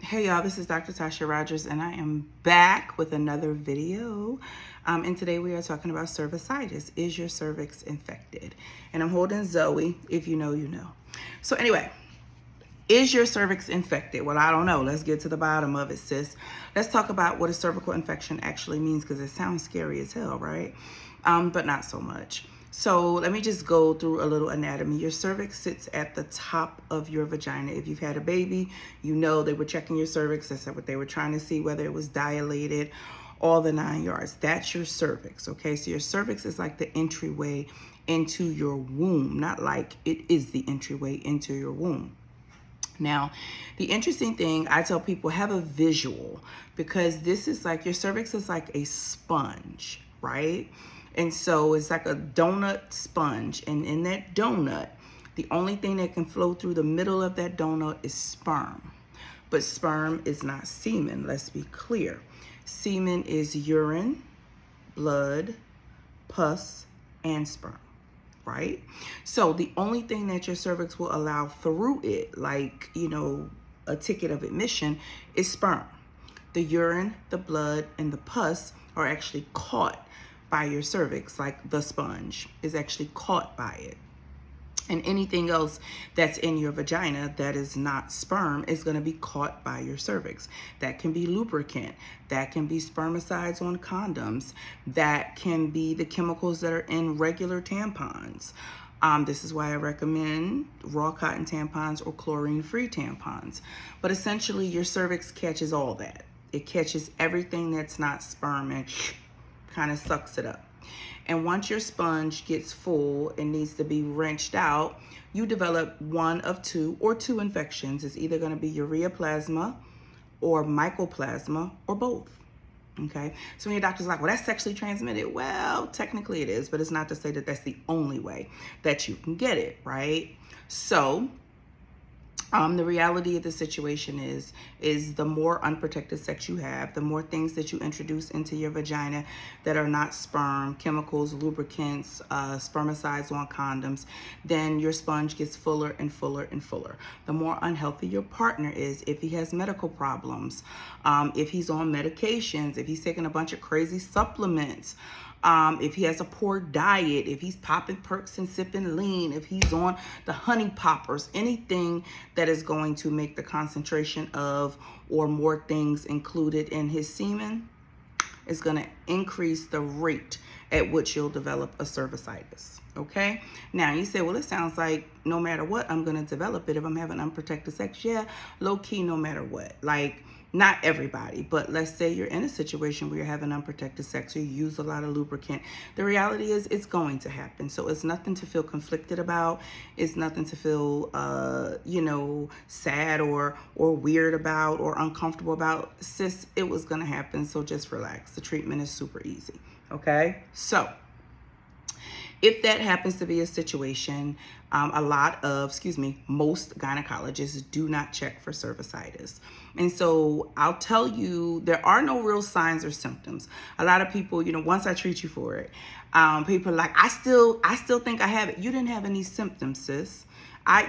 Hey y'all, this is Dr. Tasha Rogers and I am back with another video. And today we are talking about cervicitis. Is your cervix infected? And I'm holding Zoe. If you know, you know. So anyway, is your cervix infected? Well, I don't know. Let's get to the bottom of it, sis. Let's talk about what a cervical infection actually means because it sounds scary as hell, right? But not so much. So let me just go through a little anatomy. Your cervix sits at the top of your vagina. If you've had a baby, you know they were checking your cervix. That's what they were trying to see, whether it was dilated, all the 9 yards. That's your cervix, okay? So your cervix is like the entryway into your womb, not like it is the entryway into your womb. Now, the interesting thing, I tell people, have a visual, because this is like, your cervix is like a sponge, right? And so it's like a donut sponge. And in that donut, the only thing that can flow through the middle of that donut is sperm. But sperm is not semen, let's be clear. Semen is urine, blood, pus, and sperm, right? So the only thing that your cervix will allow through it, like, you know, a ticket of admission, is sperm. The urine, the blood, and the pus are actually caught by your cervix, like the sponge is actually caught by it. And anything else that's in your vagina that is not sperm is going to be caught by your cervix. That can be lubricant, that can be spermicides on condoms, that can be the chemicals that are in regular tampons. This is why I recommend raw cotton tampons or chlorine-free tampons. But essentially, your cervix catches all that. It catches everything that's not sperm and kind of sucks it up. And once your sponge gets full and needs to be wrenched out, you develop one of two or two infections. It's either going to be ureaplasma or mycoplasma or both. Okay, so when your doctor's like, well, that's sexually transmitted. Well, technically it is, but it's not to say that that's the only way that you can get it, right? So the reality of the situation is the more unprotected sex you have, the more things that you introduce into your vagina that are not sperm, chemicals, lubricants, spermicides on condoms, then your sponge gets fuller and fuller and fuller. The more unhealthy your partner is, if he has medical problems, if he's on medications, if he's taking a bunch of crazy supplements, if he has a poor diet, if he's popping perks and sipping lean, if he's on the honey poppers, anything that is going to make the concentration of or more things included in his semen is going to increase the rate at which you'll develop a cervicitis. Okay. Now you say, well, it sounds like no matter what, I'm going to develop it if I'm having unprotected sex. Yeah, low key, no matter what. Like, not everybody, but let's say you're in a situation where you're having unprotected sex or you use a lot of lubricant. The reality is it's going to happen. So it's nothing to feel conflicted about. It's nothing to feel, sad or weird about or uncomfortable about. Sis, it was going to happen. So just relax. The treatment is super easy. Okay. So if that happens to be a situation, most gynecologists do not check for cervicitis. And so I'll tell you, there are no real signs or symptoms. A lot of people, once I treat you for it, people are like, I still think I have it. You didn't have any symptoms, sis.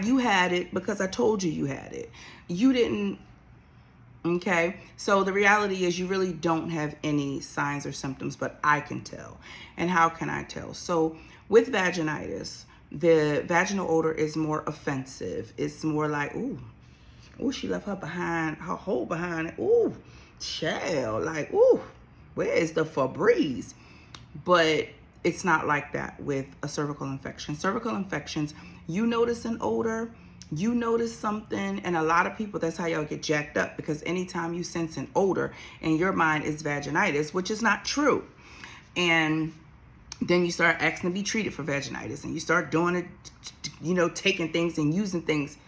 You had it because I told you had it. You didn't. Okay, so the reality is you really don't have any signs or symptoms, but I can tell. And how can I tell? So with vaginitis, the vaginal odor is more offensive. It's more like, ooh, she left her hole behind it. Ooh, child, like, ooh, where is the Febreze? But it's not like that with a cervical infection. Cervical infections, you notice an odor, you notice something, and a lot of people, that's how y'all get jacked up, because anytime you sense an odor in your mind is vaginitis, which is not true. And then you start asking to be treated for vaginitis, and you start doing it, taking things and using things.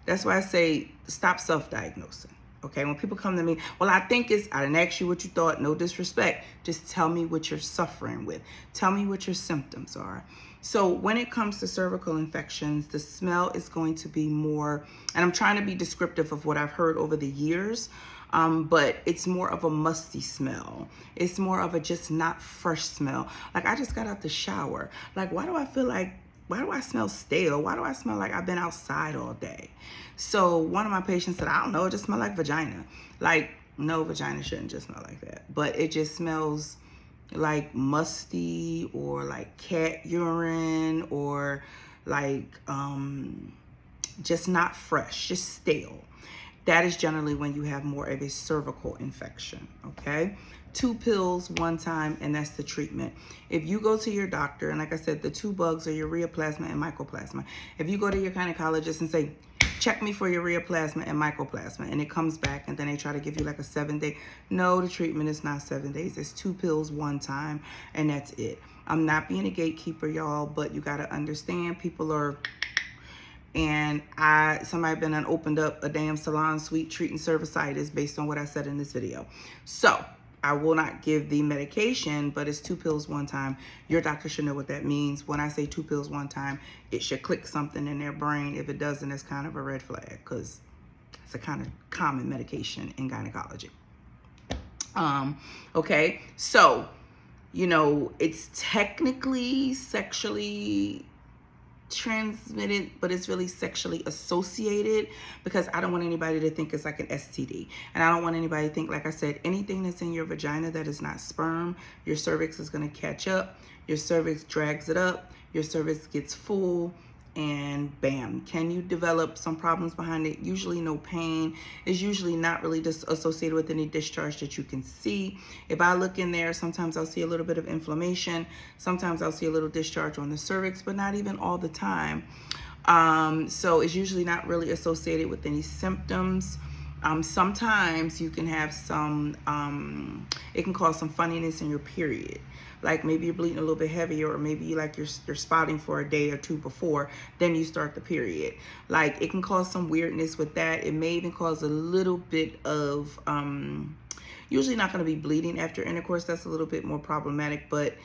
That's why I say stop self-diagnosing. Okay, when people come to me, well, I think I didn't ask you what you thought, no disrespect. Just tell me what you're suffering with. Tell me what your symptoms are. So when it comes to cervical infections, the smell is going to be more, and I'm trying to be descriptive of what I've heard over the years, but it's more of a musty smell. It's more of a just not fresh smell. Like, I just got out the shower. Like, why do I feel like why do I smell stale? Why do I smell like I've been outside all day? So one of my patients said, I don't know, it just smells like vagina. Like, no, vagina shouldn't just smell like that. But it just smells like musty, or like cat urine, or like just not fresh, just stale. That is generally when you have more of a cervical infection, okay? 2 pills 1 time, and that's the treatment. If you go to your doctor, and like I said, the 2 bugs are ureaplasma and mycoplasma. If you go to your gynecologist and say, check me for ureaplasma and mycoplasma, and it comes back, and then they try to give you like a 7-day, no, the treatment is not 7 days. It's 2 pills 1 time, and that's it. I'm not being a gatekeeper, y'all, but you got to understand, people are, and somebody been and opened up a damn salon suite treating cervicitis based on what I said in this video. So I will not give the medication, but it's 2 pills 1 time. Your doctor should know what that means. When I say 2 pills 1 time, it should click something in their brain. If it doesn't, it's kind of a red flag, because it's a kind of common medication in gynecology. Okay, so, you know, it's technically sexually transmitted, but it's really sexually associated, because I don't want anybody to think it's like an STD. And I don't want anybody to think, like I said, anything that's in your vagina that is not sperm, your cervix is going to catch up, your cervix drags it up, your cervix gets full, and bam, can you develop some problems behind it? Usually no pain. It's usually not really just associated with any discharge that you can see. If I look in there, sometimes I'll see a little bit of inflammation. Sometimes I'll see a little discharge on the cervix, but not even all the time. So it's usually not really associated with any symptoms. Sometimes you can have some, it can cause some funniness in your period. Like maybe you're bleeding a little bit heavier, or maybe like you're spotting for a day or 2 before, then you start the period. Like it can cause some weirdness with that. It may even cause a little bit of, usually not going to be bleeding after intercourse. That's a little bit more problematic, but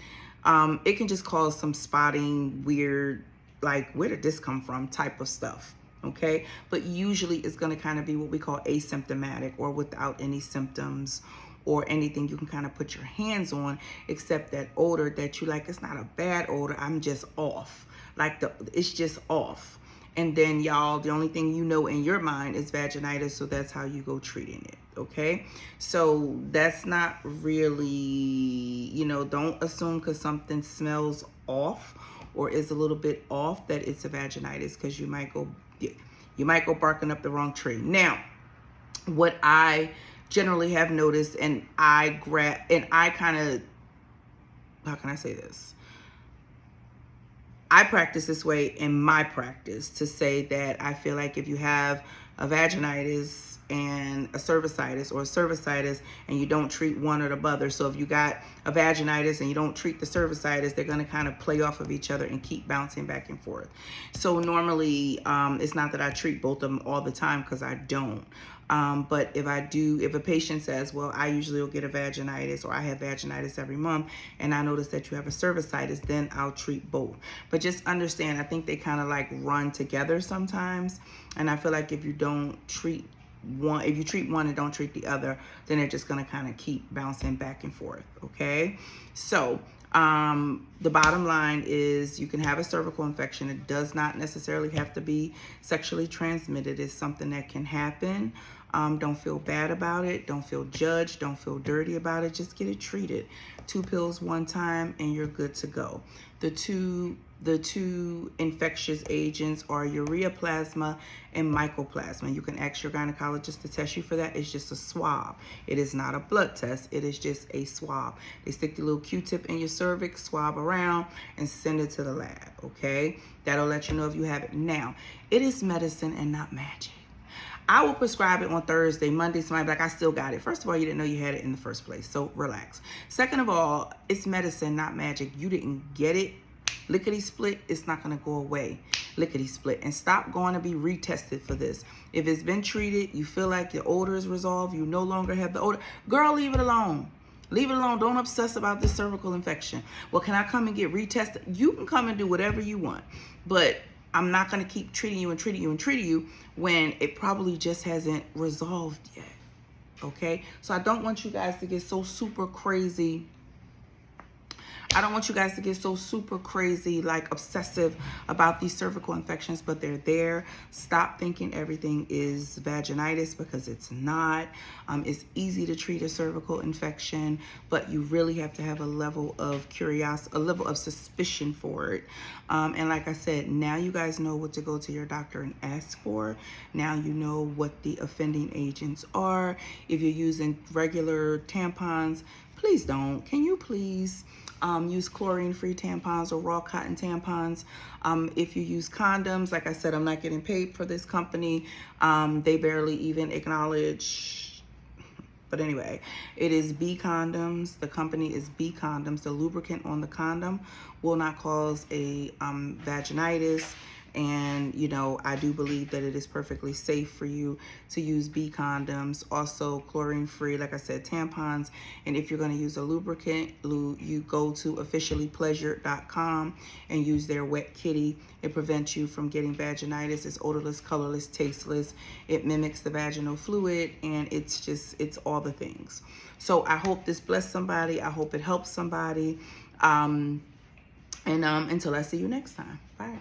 it can just cause some spotting, weird, like where did this come from type of stuff. Okay, but usually it's going to kind of be what we call asymptomatic, or without any symptoms or anything you can kind of put your hands on, except that odor that you like. It's not a bad odor, I'm just off, like it's just off. And then y'all, the only thing you know in your mind is vaginitis, so that's how you go treating it. Okay, so that's not really, you know, don't assume because something smells off or is a little bit off that it's a vaginitis, because you might go barking up the wrong tree. Now, what I generally have noticed, and I kind of, how can I say this? I practice this way in my practice, to say that I feel like if you have a vaginitis and a cervicitis, or a cervicitis, and you don't treat one or the other. So if you got a vaginitis and you don't treat the cervicitis, they're going to kind of play off of each other and keep bouncing back and forth. So normally, it's not that I treat both of them all the time, because I don't. But if I do, if a patient says, well, I usually will get a vaginitis, or I have vaginitis every month, and I notice that you have a cervicitis, then I'll treat both. But just understand, I think they kind of like run together sometimes. And I feel like if you don't treat one, if you treat one and don't treat the other, then they're just going to kind of keep bouncing back and forth. Okay, so the bottom line is, you can have a cervical infection. It does not necessarily have to be sexually transmitted. It's something that can happen. Don't feel bad about it. Don't feel judged. Don't feel dirty about it. Just get it treated. 2 pills 1 time, and you're good to go. The two infectious agents are ureaplasma and mycoplasma. You can ask your gynecologist to test you for that. It's just a swab. It is not a blood test. It is just a swab. They stick the little Q-tip in your cervix, swab around, and send it to the lab, okay? That'll let you know if you have it. Now, it is medicine and not magic. I will prescribe it on Thursday, Monday, somebody be like, I still got it. First of all, you didn't know you had it in the first place, so relax. Second of all, it's medicine, not magic. You didn't get it. Lickety split, it's not going to go away. Lickety split. And stop going to be retested for this. If it's been treated, you feel like your odor is resolved, you no longer have the odor, girl, leave it alone. Leave it alone. Don't obsess about this cervical infection. Well, can I come and get retested? You can come and do whatever you want, but I'm not going to keep treating you and treating you and treating you when it probably just hasn't resolved yet. Okay? So I don't want you guys to get so super crazy I don't want you guys to get so super crazy, like obsessive about these cervical infections, but they're there. Stop thinking everything is vaginitis, because it's not. It's easy to treat a cervical infection, but you really have to have a level of curiosity, a level of suspicion for it. And like I said, now you guys know what to go to your doctor and ask for. Now you know what the offending agents are. If you're using regular tampons, please don't. Can you please use chlorine-free tampons or raw cotton tampons? If you use condoms, like I said, I'm not getting paid for this company. They barely even acknowledge. But anyway, it is B Condoms. The company is B Condoms. The lubricant on the condom will not cause a vaginitis. And, you know, I do believe that it is perfectly safe for you to use B condoms. Also chlorine-free, like I said, tampons. And if you're going to use a lubricant, you go to officiallypleasured.com and use their Wet Kitty. It prevents you from getting vaginitis. It's odorless, colorless, tasteless. It mimics the vaginal fluid, and it's all the things. So I hope this blessed somebody. I hope it helps somebody. And until I see you next time. Bye.